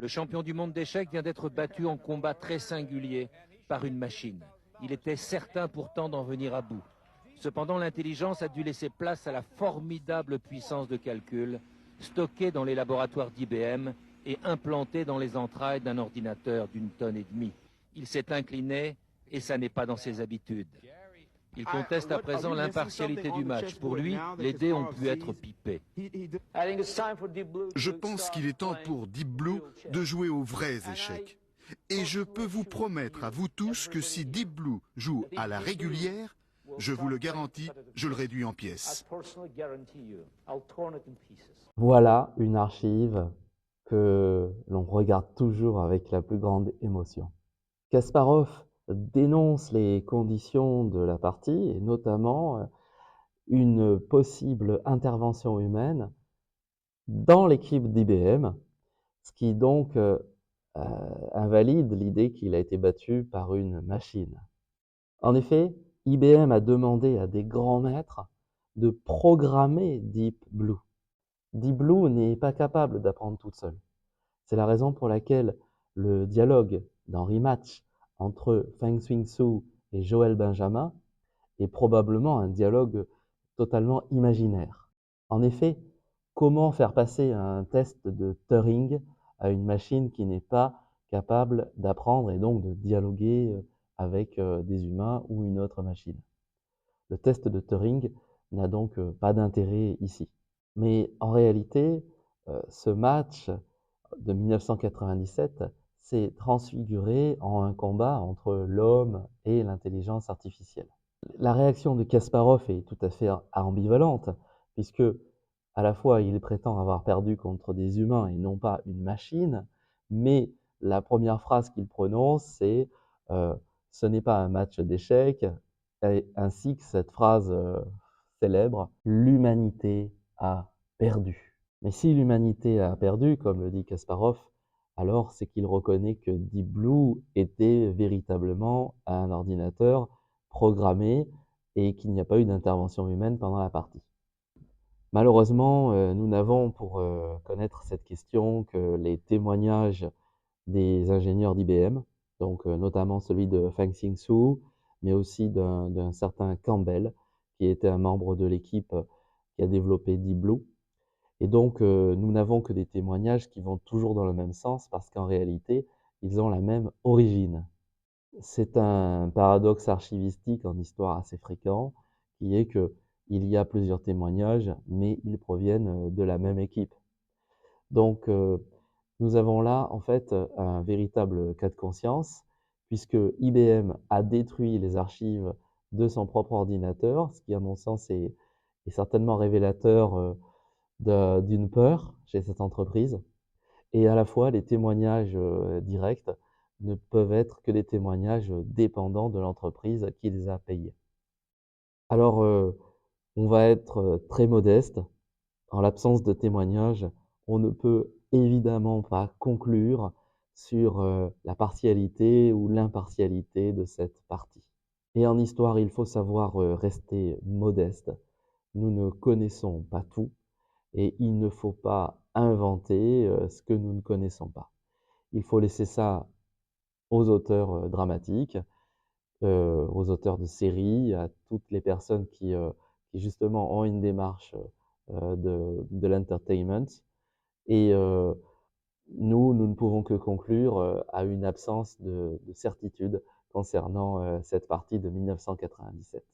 Le champion du monde d'échecs vient d'être battu en combat très singulier par une machine. Il était certain pourtant d'en venir à bout. Cependant, l'intelligence a dû laisser place à la formidable puissance de calcul stockée dans les laboratoires d'IBM et implantée dans les entrailles d'un ordinateur d'une tonne et demie. Il s'est incliné et ça n'est pas dans ses habitudes. Il conteste à présent l'impartialité du match. Pour lui, les dés ont pu être pipés. Je pense qu'il est temps pour Deep Blue de jouer aux vrais échecs. Et je peux vous promettre à vous tous que si Deep Blue joue à la régulière, je vous le garantis, je le réduis en pièces. Voilà une archive que l'on regarde toujours avec la plus grande émotion. Kasparov dénonce les conditions de la partie et notamment une possible intervention humaine dans l'équipe d'IBM, ce qui donc invalide l'idée qu'il a été battu par une machine. En effet, IBM a demandé à des grands maîtres de programmer Deep Blue. Deep Blue n'est pas capable d'apprendre toute seule. C'est la raison pour laquelle le dialogue dans Rematch entre Feng Xingsu et Joël Benjamin est probablement un dialogue totalement imaginaire. En effet, comment faire passer un test de Turing à une machine qui n'est pas capable d'apprendre et donc de dialoguer avec des humains ou une autre machine? Le test de Turing n'a donc pas d'intérêt ici. Mais en réalité, ce match de 1997 s'est transfiguré en un combat entre l'homme et l'intelligence artificielle. La réaction de Kasparov est tout à fait ambivalente, puisque à la fois il prétend avoir perdu contre des humains et non pas une machine, mais la première phrase qu'il prononce, c'est ce n'est pas un match d'échecs, ainsi que cette phrase célèbre, l'humanité a perdu. Mais si l'humanité a perdu, comme le dit Kasparov, alors c'est qu'il reconnaît que Deep Blue était véritablement un ordinateur programmé et qu'il n'y a pas eu d'intervention humaine pendant la partie. Malheureusement, nous n'avons pour connaître cette question que les témoignages des ingénieurs d'IBM, donc notamment celui de Feng Xingsu, mais aussi d'un certain Campbell, qui était un membre de l'équipe qui a développé Deep Blue. Et donc, nous n'avons que des témoignages qui vont toujours dans le même sens parce qu'en réalité, ils ont la même origine. C'est un paradoxe archivistique en histoire assez fréquent, qui est qu'il y a plusieurs témoignages, mais ils proviennent de la même équipe. Donc, nous avons là, en fait, un véritable cas de conscience, puisque IBM a détruit les archives de son propre ordinateur, ce qui, à mon sens, est certainement révélateur d'une peur chez cette entreprise. Et à la fois, les témoignages directs ne peuvent être que des témoignages dépendants de l'entreprise qui les a payés. Alors, on va être très modeste. En l'absence de témoignages, on ne peut évidemment pas conclure sur la partialité ou l'impartialité de cette partie. Et en histoire, il faut savoir rester modeste. Nous ne connaissons pas tout et il ne faut pas inventer ce que nous ne connaissons pas. Il faut laisser ça aux auteurs dramatiques, aux auteurs de séries, à toutes les personnes qui justement ont une démarche de l'entertainment. Et nous ne pouvons que conclure à une absence de certitude concernant cette partie de 1997.